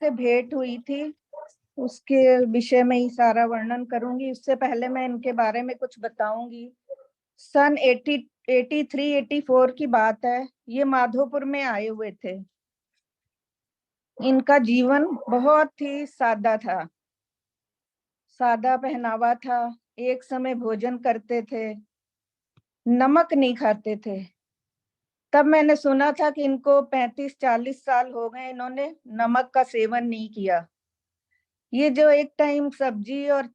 से भेंट हुई थी उसके विषय में ही सारा वर्णन करूंगी। उससे पहले मैं इनके बारे में कुछ बताऊंगी। सन 83-84 की बात है। ये माधोपुर में आए हुए थे। इनका जीवन बहुत ही सादा था। सादा पहनावा था। एक समय भोजन करते थे, नमक नहीं खाते थे। तब मैंने सुना था कि इनको 35-40 साल हो गए, इन्होंने नमक का सेवन नहीं किया। ये जो एक टाइम सब्जी और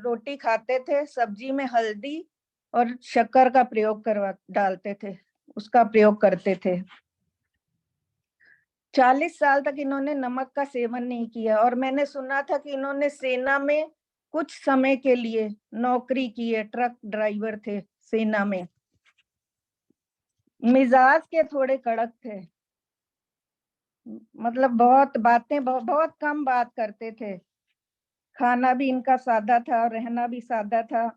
रोटी खाते थे, सब्जी में हल्दी और शक्कर का प्रयोग करवा डालते थे, उसका प्रयोग करते थे। 40 साल तक इन्होंने नमक का सेवन नहीं किया। और मैंने सुना था कि इन्होंने सेना में कुछ समय के लिए नौकरी की है, ट्रक ड्राइवर थे सेना में। मिजाज के थोड़े कड़क थे, मतलब बहुत कम बात करते थे। खाना भी इनका सादा था और रहना भी सादा था।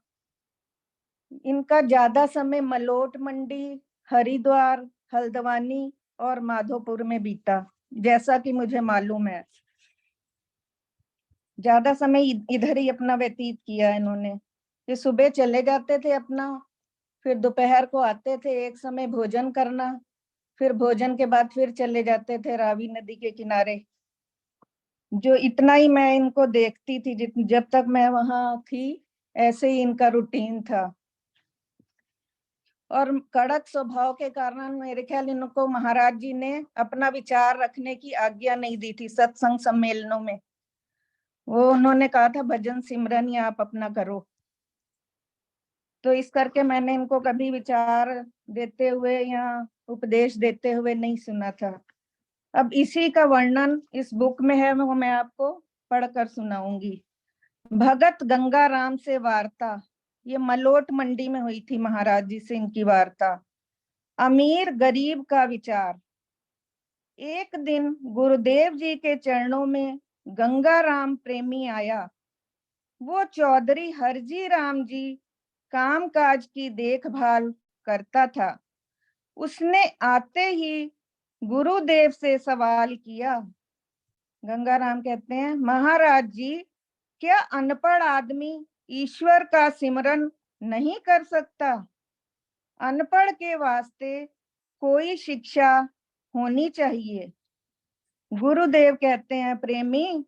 इनका ज्यादा समय मलोट मंडी, हरिद्वार, हल्द्वानी और माधोपुर में बीता, जैसा कि मुझे मालूम है। ज्यादा समय इधर ही अपना व्यतीत किया इन्होंने। ये सुबह चले जाते थे अपना, फिर दोपहर को आते थे, एक समय भोजन करना, फिर भोजन के बाद फिर चले जाते थे रावी नदी के किनारे। जो इतना ही मैं इनको देखती थी, जब तक मैं वहां थी, ऐसे ही इनका रूटीन था। और कड़क स्वभाव के कारण मेरे ख्याल इनको महाराज जी ने अपना विचार रखने की आज्ञा नहीं दी थी सत्संग सम्मेलनों में। वो उन्होंने कहा था भजन सिमरन ही आप अपना करो। तो इस करके मैंने इनको कभी विचार देते हुए या उपदेश देते हुए नहीं सुना था। अब इसी का वर्णन इस बुक में है, वो मैं आपको पढ़कर सुनाऊंगी। भगत गंगाराम से वार्ता। ये मलोट मंडी में हुई थी महाराज जी से इनकी वार्ता। अमीर गरीब का विचार। एक दिन गुरुदेव जी के चरणों में गंगाराम प्रेमी आया। वो चौधरी हरजी राम जी कामकाज की देखभाल करता था। उसने आते ही गुरुदेव से सवाल किया। गंगाराम कहते हैं, महाराज जी, क्या अनपढ़ आदमी ईश्वर का सिमरन नहीं कर सकता? अनपढ़ के वास्ते कोई शिक्षा होनी चाहिए। गुरुदेव कहते हैं, प्रेमी,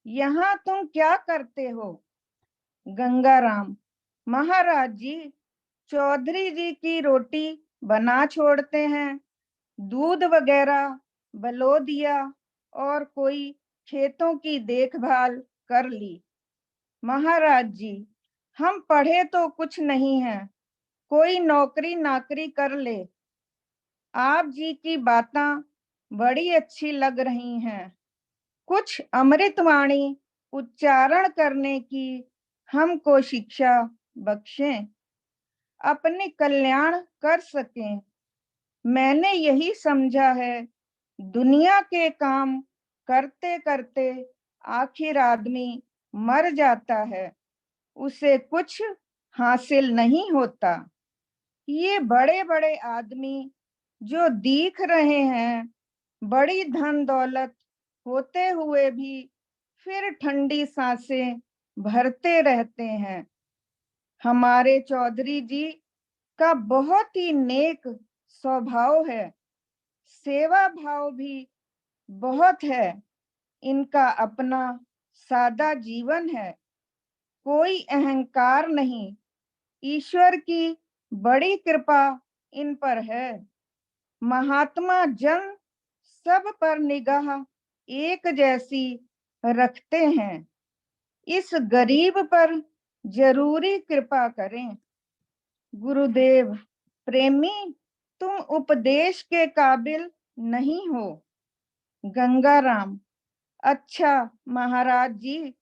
यहाँ तुम क्या करते हो? गंगाराम, महाराज जी, चौधरी जी की रोटी बना छोड़ते हैं, दूध वगैरह बलो दिया और कोई खेतों की देखभाल कर ली। महाराज जी, हम पढ़े तो कुछ नहीं है, कोई नौकरी नाकरी कर ले। आप जी की बातें बड़ी अच्छी लग रही हैं, कुछ अमृतवाणी उच्चारण करने की हमको शिक्षा बख्शें, अपने कल्याण कर सकें। मैंने यही समझा है, दुनिया के काम करते करते आखिर आदमी मर जाता है, उसे कुछ हासिल नहीं होता। ये बड़े बड़े आदमी जो दिख रहे हैं, बड़ी धन दौलत होते हुए भी फिर ठंडी सांसें भरते रहते हैं। हमारे चौधरी जी का बहुत ही नेक स्वभाव है, सेवा भाव भी बहुत है। इनका अपना सादा जीवन है, कोई अहंकार नहीं। ईश्वर की बड़ी कृपा इन पर है। महात्मा जन सब पर निगाह एक जैसी रखते हैं। इस गरीब पर जरूरी कृपा करें। गुरुदेव, प्रेमी, तुम उपदेश के काबिल नहीं हो। गंगाराम, अच्छा महाराज जी,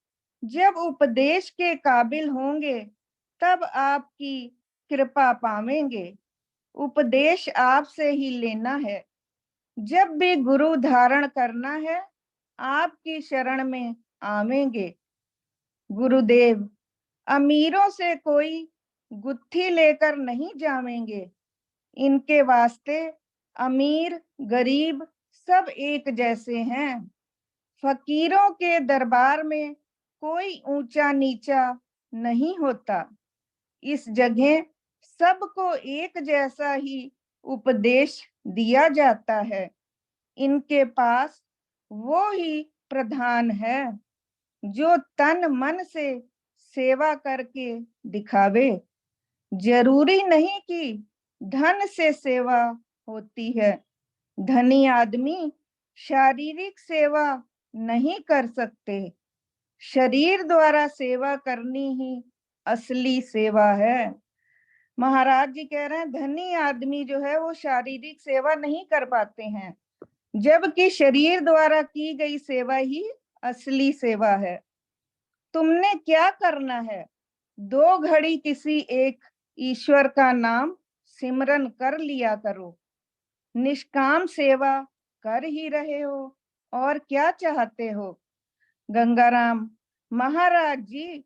जब उपदेश के काबिल होंगे तब आपकी कृपा पावेंगे। उपदेश आपसे ही लेना है। जब भी गुरु धारण करना है, आपकी शरण में आवेंगे। गुरुदेव, अमीरों से कोई गुत्थी लेकर नहीं जावेंगे। इनके वास्ते अमीर गरीब सब एक जैसे हैं। फकीरों के दरबार में कोई ऊंचा नीचा नहीं होता। इस जगह सबको एक जैसा ही उपदेश दिया जाता है। इनके पास वो ही प्रधान है जो तन मन से सेवा करके दिखावे। जरूरी नहीं कि धन से सेवा होती है। धनी आदमी शारीरिक सेवा नहीं कर सकते। शरीर द्वारा सेवा करनी ही असली सेवा है। महाराज जी कह रहे हैं धनी आदमी जो है वो शारीरिक सेवा नहीं कर पाते हैं, जबकि शरीर द्वारा की गई सेवा ही असली सेवा है। तुमने क्या करना है? 2 घड़ी किसी एक ईश्वर का नाम सिमरन कर लिया करो। निष्काम सेवा कर ही रहे हो और क्या चाहते हो? गंगाराम, महाराज जी,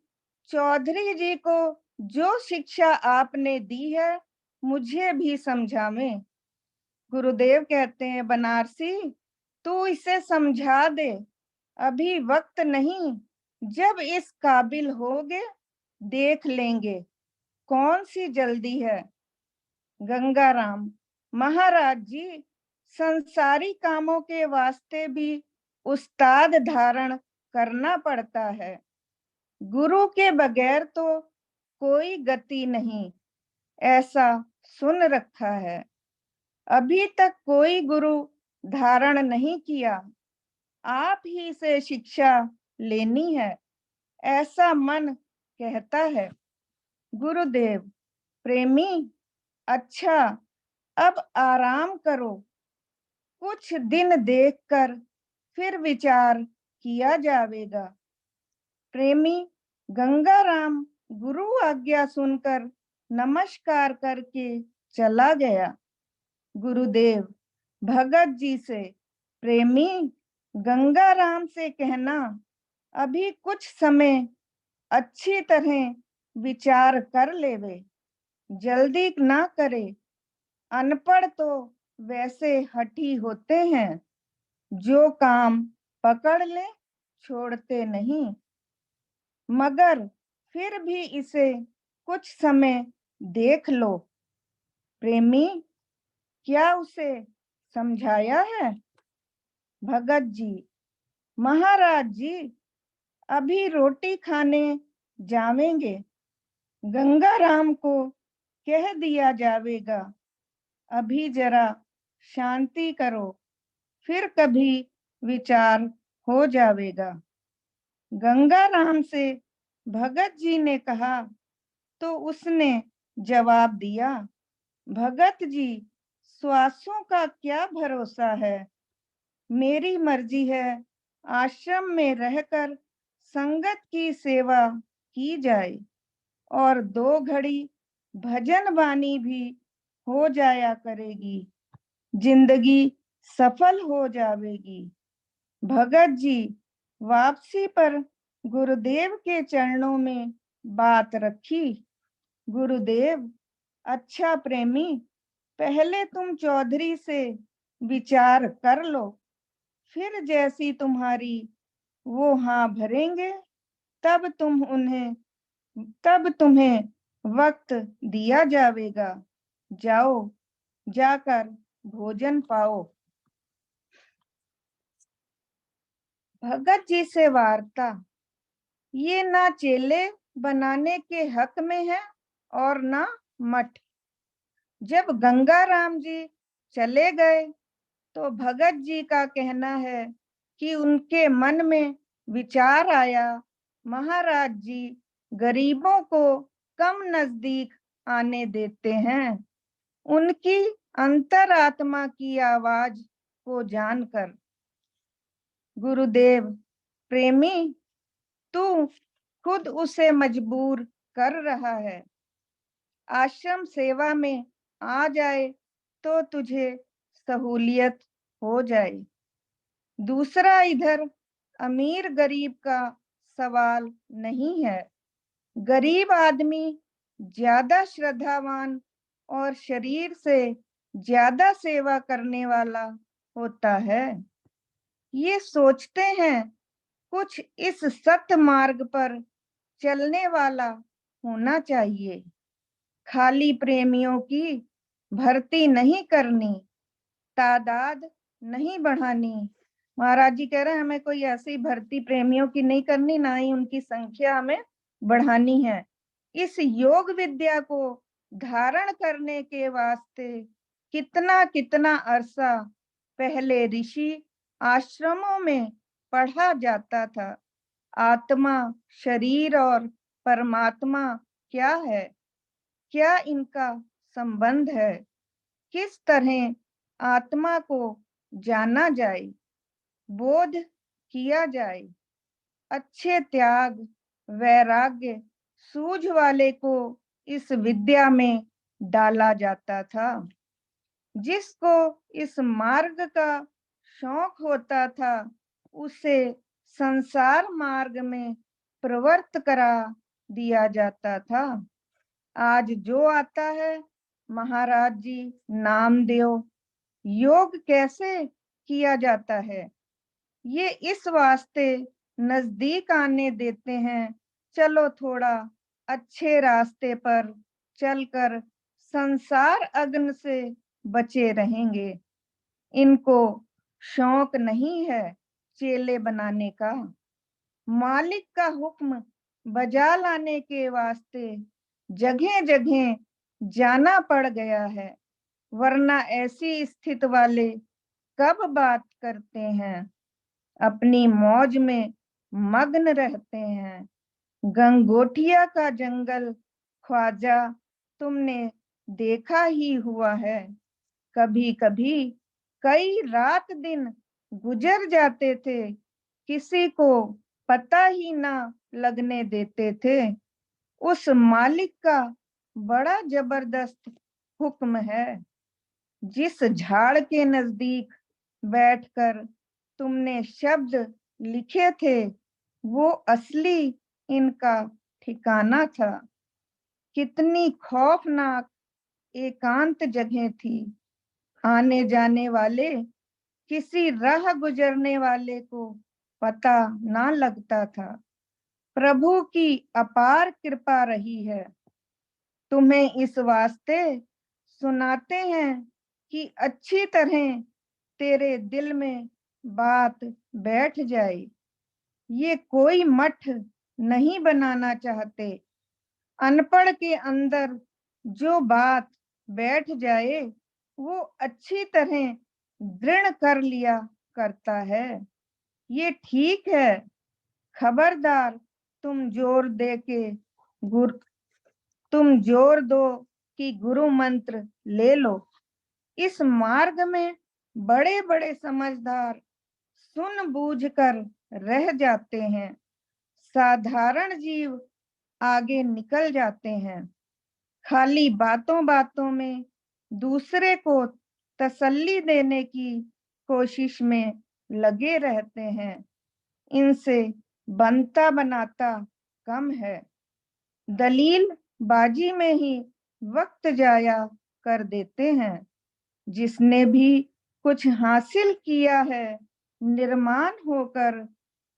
चौधरी जी को जो शिक्षा आपने दी है मुझे भी समझावें। गुरुदेव कहते हैं बनारसी, तू इसे समझा दे, अभी वक्त नहीं, जब इस काबिल होगे देख लेंगे, कौन सी जल्दी है। गंगाराम, महाराज जी, संसारी कामों के वास्ते भी उस्ताद धारण करना पड़ता है। गुरु के बगैर तो कोई गति नहीं, ऐसा सुन रखा है। अभी तक कोई गुरु धारण नहीं किया, आप ही से शिक्षा लेनी है, ऐसा मन कहता है। गुरुदेव, प्रेमी, अच्छा अब आराम करो, कुछ दिन देखकर फिर विचार किया जाएगा। प्रेमी गंगाराम गुरु आज्ञा सुनकर नमस्कार करके चला गया। गुरुदेव भगत जी से, प्रेमी गंगाराम से कहना अभी कुछ समय अच्छी तरह विचार कर लेवे, जल्दी ना करे। अनपढ़ तो वैसे हठी होते हैं, जो काम पकड़ ले छोड़ते नहीं। मगर फिर भी इसे कुछ समय देख लो। प्रेमी, क्या उसे समझाया है? भगत जी, महाराज जी, अभी रोटी खाने जावेंगे, गंगाराम को कह दिया जावेगा, अभी जरा शांति करो, फिर कभी विचार हो जावेगा। गंगाराम से भगत जी ने कहा तो उसने जवाब दिया, भगत जी, श्वासों का क्या भरोसा है, मेरी मर्जी है आश्रम में रहकर संगत की सेवा की जाए और 2 घड़ी भजन वाणी भी हो जाया करेगी, जिंदगी सफल हो जाएगी। भगत जी वापसी पर गुरुदेव के चरणों में बात रखी। गुरुदेव, अच्छा प्रेमी, पहले तुम चौधरी से विचार कर लो, फिर जैसी तुम्हारी वो हाँ भरेंगे, तब तुम्हें वक्त दिया जाएगा। जाओ, जाकर भोजन पाओ। भगत जी से वार्ता, ये ना चेले बनाने के हक में है और ना मठ। जब गंगाराम जी चले गए तो भगत जी का कहना है कि उनके मन में विचार आया, महाराज जी गरीबों को कम नजदीक आने देते हैं। उनकी अंतरात्मा की आवाज को जानकर। गुरुदेव, प्रेमी, तू खुद उसे मजबूर कर रहा है। आश्रम सेवा में आ जाए तो तुझे सहूलियत हो जाए। दूसरा, इधर अमीर गरीब का सवाल नहीं है। गरीब आदमी ज्यादा श्रद्धावान और शरीर से ज्यादा सेवा करने वाला होता है। ये सोचते हैं कुछ इस सत्य मार्ग पर चलने वाला होना चाहिए। खाली प्रेमियों की भर्ती नहीं करनी, तादाद नहीं बढ़ानी। महाराज जी कह रहे हैं हमें कोई ऐसी भर्ती प्रेमियों की नहीं करनी, ना ही उनकी संख्या हमें बढ़ानी है। इस योग विद्या को धारण करने के वास्ते कितना कितना अरसा पहले ऋषि आश्रमों में पढ़ा जाता था। आत्मा, शरीर और परमात्मा क्या है, क्या इनका संबंध है, किस तरह आत्मा को जाना जाए, बोध किया जाए। अच्छे त्याग, वैराग्य, सूझ वाले को इस विद्या में डाला जाता था। जिसको इस मार्ग का शौक होता था उसे संसार मार्ग में प्रवृत्त करा दिया जाता था। आज जो आता है महाराज जी नामदेव, योग कैसे किया जाता है ये इस वास्ते नजदीक आने देते हैं, चलो थोड़ा अच्छे रास्ते पर चलकर संसार अग्नि से बचे रहेंगे। इनको शौक नहीं है चेले बनाने का। मालिक का हुक्म बजा लाने के वास्ते जगह जगह जाना पड़ गया है, वरना ऐसी स्थिति वाले कब बात करते हैं, अपनी मौज में मग्न रहते हैं। गंगोटिया का जंगल ख्वाजा तुमने देखा ही हुआ है। कभी कभी कई रात दिन गुजर जाते थे, किसी को पता ही ना लगने देते थे। उस मालिक का बड़ा जबरदस्त हुक्म है। जिस झाड़ के नजदीक बैठकर तुमने शब्द लिखे थे वो असली इनका ठिकाना था। कितनी खौफनाक एकांत जगह थी। आने जाने वाले, किसी राह गुजरने वाले को पता ना लगता था। प्रभु की अपार कृपा रही है। तुम्हें इस वास्ते सुनाते हैं कि अच्छी तरह तेरे दिल में बात बैठ जाए। ये कोई मठ नहीं बनाना चाहते। अनपढ़ के अंदर जो बात बैठ जाए वो अच्छी तरह दृढ़ कर लिया करता है। ये ठीक है। खबरदार तुम जोर दे के गुरु तुम जोर दो कि गुरु मंत्र ले लो। इस मार्ग में बड़े बड़े समझदार सुन बूझ कर रह जाते हैं। साधारण जीव आगे निकल जाते हैं। खाली बातों बातों में दूसरे को तसल्ली देने की कोशिश में लगे रहते हैं। इनसे बनता बनाता कम है। दलील बाजी में ही वक्त जाया कर देते हैं। जिसने भी कुछ हासिल किया है, निर्माण होकर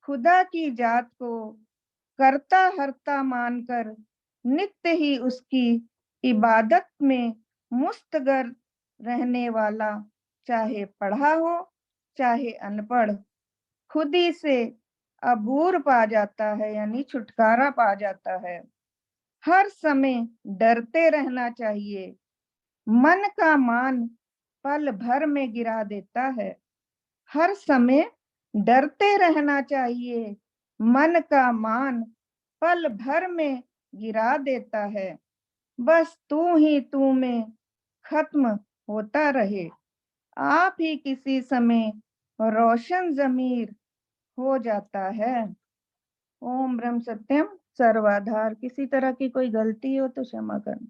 खुदा की जात को करता हरता मानकर नित्य ही उसकी इबादत में मुस्तगर रहने वाला, चाहे पढ़ा हो चाहे अनपढ़, खुद ही से अबूर पा जाता है, यानी छुटकारा पा जाता है। हर समय डरते रहना चाहिए। मन का मान पल भर में गिरा देता है। हर समय डरते रहना चाहिए। मन का मान पल भर में गिरा देता है। बस तू ही तू में खत्म होता रहे। आप ही किसी समय रोशन जमीर हो जाता है। ओम ब्रह्म सत्यम सर्वाधार। किसी तरह की कोई गलती हो तो क्षमा करना।